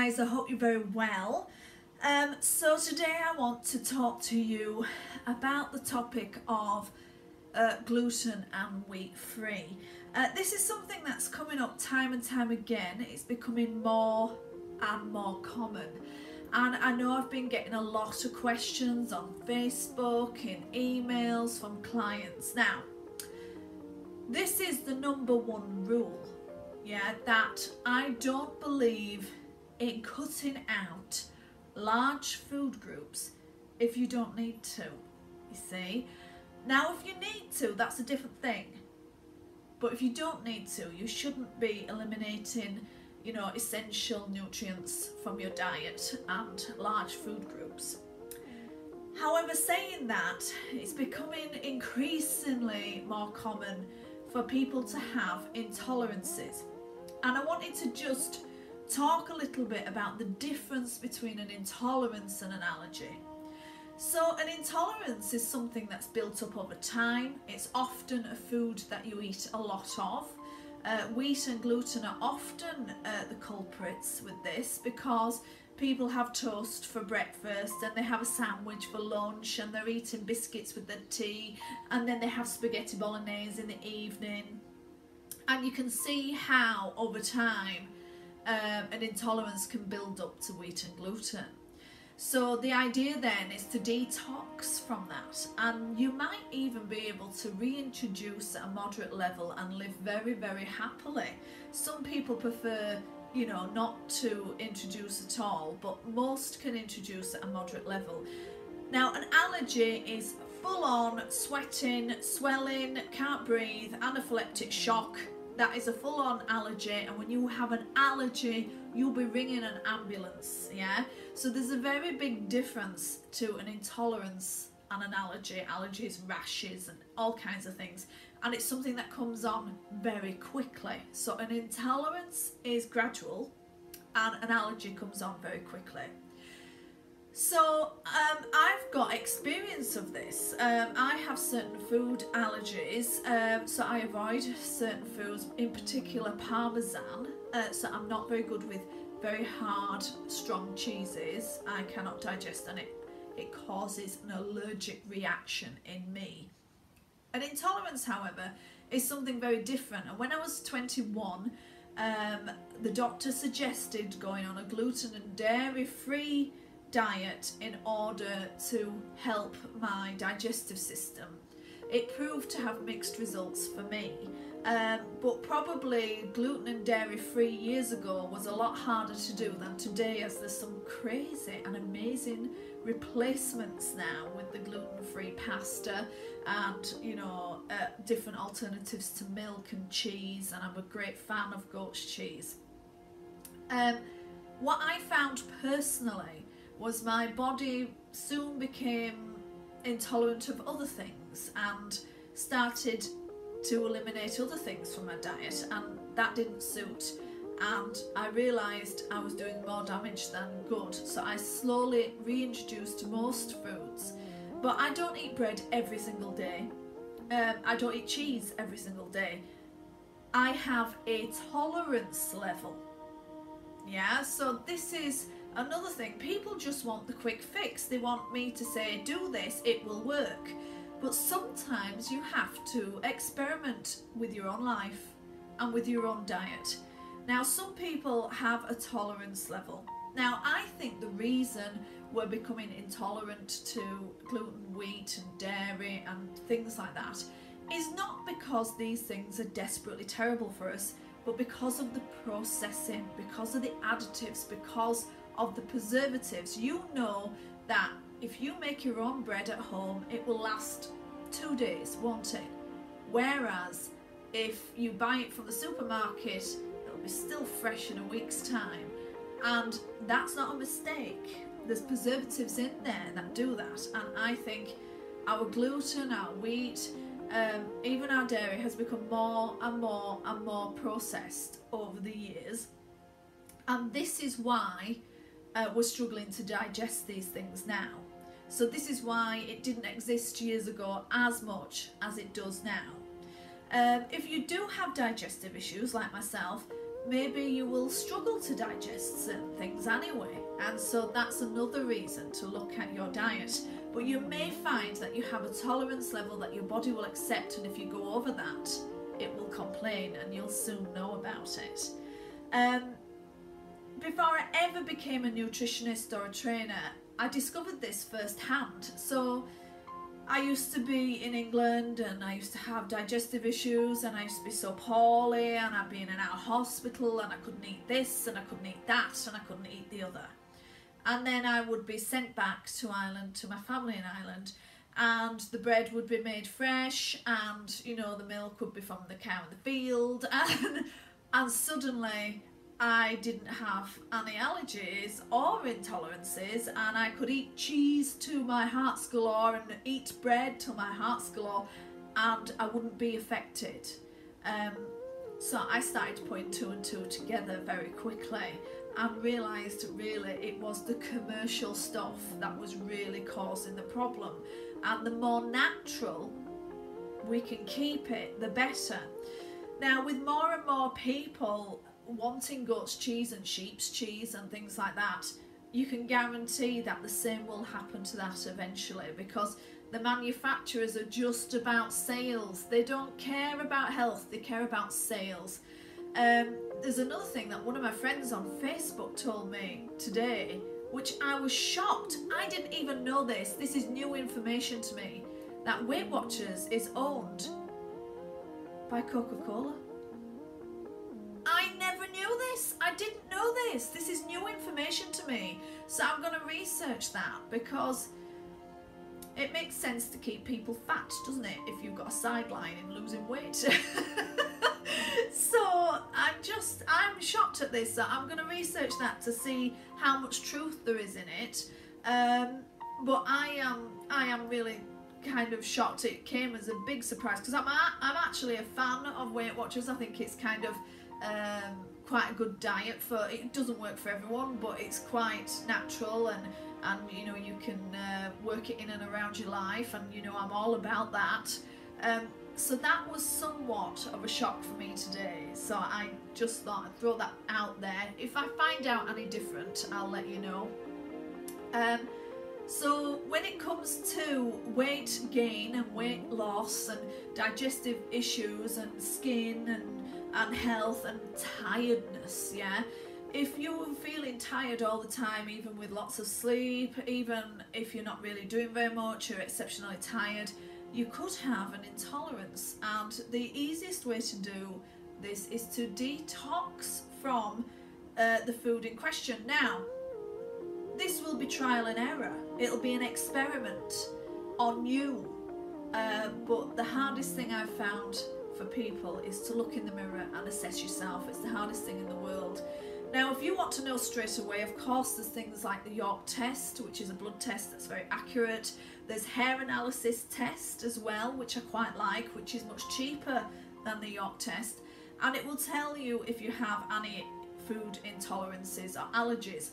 guys, I hope you're very well. So today I want to talk to you about the topic of gluten and wheat free. This is something that's coming up time and time again. It's becoming more and more common. And I know I've been getting a lot of questions on Facebook, in emails from clients. Now, this is the number one rule, that I don't believe in cutting out large food groups if you don't need to, you see. Now, if you need to, that's a different thing. But if you don't need to, you shouldn't be eliminating, essential nutrients from your diet and large food groups. However, saying that, it's becoming increasingly more common for people to have intolerances. And I wanted to just talk a little bit about the difference between an intolerance and an allergy. So an intolerance is something that's built up over time. It's often a food that you eat a lot of. Wheat and gluten are often the culprits with this, because people have toast for breakfast and they have a sandwich for lunch and they're eating biscuits with their tea, and then they have spaghetti bolognese in the evening. And you can see how over time an intolerance can build up to wheat and gluten. So the idea then is to detox from that, and you might even be able to reintroduce at a moderate level and live very, very happily. Some people prefer not to introduce at all, but most can introduce at a moderate level. Now, an allergy is full on sweating, swelling, can't breathe, anaphylactic shock. That is a full on allergy, and when you have an allergy, you'll be ringing an ambulance, So there's a very big difference to an intolerance and an allergy. Allergies, rashes, and all kinds of things. And it's something that comes on very quickly. So an intolerance is gradual and an allergy comes on very quickly. So I've got experience of this. I have certain food allergies, so I avoid certain foods, in particular parmesan. So I'm not very good with very hard, strong cheeses. I cannot digest, and it causes an allergic reaction in me. An intolerance, however, is something very different. And when I was 21, the doctor suggested going on a gluten and dairy-free diet in order to help my digestive system. It proved to have mixed results for me, but probably gluten and dairy free years ago was a lot harder to do than today, as there's some crazy and amazing replacements now with the gluten-free pasta and different alternatives to milk and cheese, and I'm a great fan of goat's cheese. What I found personally was my body soon became intolerant of other things and started to eliminate other things from my diet, and that didn't suit, and I realised I was doing more damage than good. So I slowly reintroduced most foods, but I don't eat bread every single day. I don't eat cheese every single day. I have a tolerance level. So this is another thing. People just want the quick fix. They want me to say, do this, it will work. But sometimes you have to experiment with your own life and with your own diet. Now, some people have a tolerance level. Now, I think the reason we're becoming intolerant to gluten, wheat and dairy and things like that is not because these things are desperately terrible for us, but because of the processing, because of the additives, because of the preservatives. You know that if you make your own bread at home, it will last 2 days, won't it? Whereas if you buy it from the supermarket, it'll be still fresh in a week's time. And that's not a mistake. There's preservatives in there that do that. And I think our gluten, our wheat, even our dairy has become more and more and more processed over the years. And this is why we're struggling to digest these things now. So this is why it didn't exist years ago as much as it does now. If you do have digestive issues like myself, maybe you will struggle to digest certain things anyway, and so that's another reason to look at your diet. But you may find that you have a tolerance level that your body will accept, and if you go over that, it will complain, and you'll soon know about it. Before I ever became a nutritionist or a trainer, I discovered this firsthand. So I used to be in England, and I used to have digestive issues, and I used to be so poorly, and I'd be in and out of hospital, and I couldn't eat this, and I couldn't eat that, and I couldn't eat the other. And then I would be sent back to Ireland, to my family in Ireland, and the bread would be made fresh, and you know, the milk would be from the cow in the field, and suddenly I didn't have any allergies or intolerances, and I could eat cheese to my heart's galore and eat bread to my heart's galore, and I wouldn't be affected. So I started putting two and two together very quickly and realised really it was the commercial stuff that was really causing the problem, and the more natural we can keep it, the better. Now, with more and more people wanting goat's cheese and sheep's cheese and things like that, you can guarantee that the same will happen to that eventually, because the manufacturers are just about sales. They don't care about health, they care about sales. There's another thing that one of my friends on Facebook told me today, which I was shocked. I didn't even know this. This is new information to me, that Weight Watchers is owned by Coca-Cola. I never knew this. I didn't know this. This is new information to me. So I'm going to research that, because it makes sense to keep people fat, doesn't it, if you've got a sideline in losing weight. So I'm shocked at this. So I'm going to research that to see how much truth there is in it. But I am really kind of shocked. It came as a big surprise, because I'm actually a fan of Weight Watchers. I think it's kind of quite a good diet for, it doesn't work for everyone, but it's quite natural, and you know, you can work it in and around your life, and you know, I'm all about that. So that was somewhat of a shock for me today, so I just thought I'd throw that out there. If I find out any different, I'll let you know. So when it comes to weight gain and weight loss and digestive issues and skin and health and tiredness, yeah, if you're feeling tired all the time, even with lots of sleep, even if you're not really doing very much, you're exceptionally tired, you could have an intolerance. And the easiest way to do this is to detox from the food in question. Now, this will be trial and error. It'll be an experiment on you. But the hardest thing I've found for people is to look in the mirror and assess yourself. It's the hardest thing in the world. Now, if you want to know straight away, of course, there's things like the York test, which is a blood test that's very accurate. There's hair analysis test as well, which I quite like, which is much cheaper than the York test. And it will tell you if you have any food intolerances or allergies.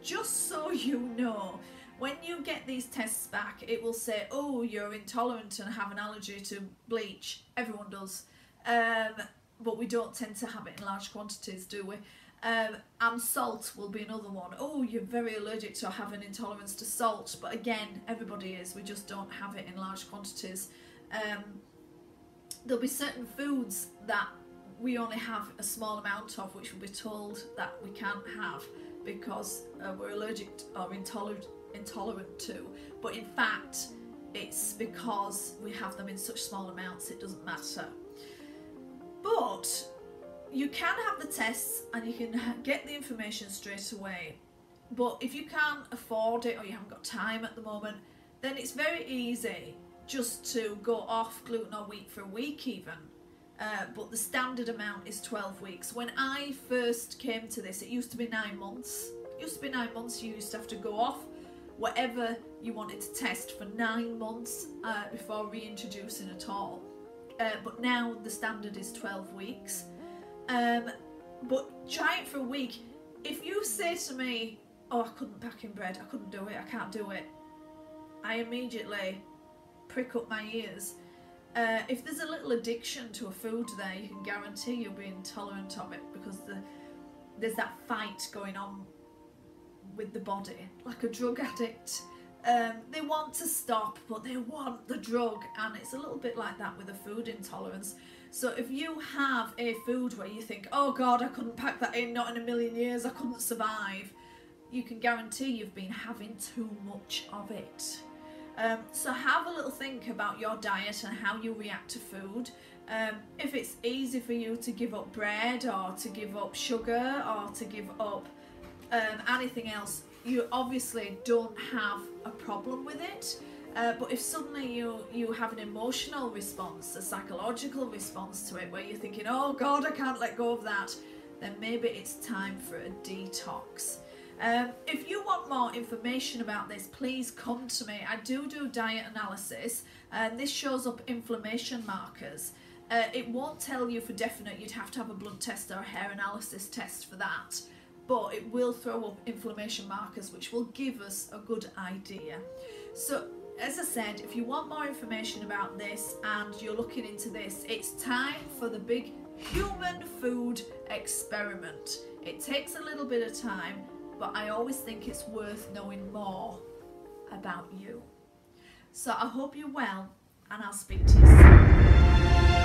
Just so you know, when you get these tests back, it will say, oh, you're intolerant and have an allergy to bleach. Everyone does. But we don't tend to have it in large quantities, do we? And salt will be another one. Oh, you're very allergic to have an intolerance to salt. But again, everybody is. We just don't have it in large quantities. There'll be certain foods that we only have a small amount of, which we'll be told that we can't have because we're allergic or intolerant to. But in fact, it's because we have them in such small amounts, it doesn't matter. But you can have the tests and you can get the information straight away. But if you can't afford it or you haven't got time at the moment, then it's very easy just to go off gluten or wheat for a week even. But the standard amount is 12 weeks. When I first came to this, it used to be 9 months. It used to be 9 months. You used to have to go off whatever you wanted to test for 9 months before reintroducing at all. But now the standard is 12 weeks. But try it for a week. If you say to me, oh, I couldn't pack in bread, I couldn't do it, I can't do it, I immediately prick up my ears. If there's a little addiction to a food there, you can guarantee you'll be intolerant of it, because there's that fight going on with the body, like a drug addict. They want to stop, but they want the drug, and it's a little bit like that with a food intolerance. So if you have a food where you think, oh God, I couldn't pack that in, not in a million years, I couldn't survive, you can guarantee you've been having too much of it. So have a little think about your diet and how you react to food. If it's easy for you to give up bread, or to give up sugar, or to give up anything else, you obviously don't have a problem with it. But if suddenly you have an emotional response, a psychological response to it, where you're thinking, oh God, I can't let go of that, then maybe it's time for a detox. If you want more information about this, please come to me. I do diet analysis, and this shows up inflammation markers. It won't tell you for definite, you'd have to have a blood test or a hair analysis test for that, but it will throw up inflammation markers, which will give us a good idea. So as I said, if you want more information about this and you're looking into this, it's time for the big human food experiment. It takes a little bit of time, but I always think it's worth knowing more about you. So I hope you're well, and I'll speak to you soon.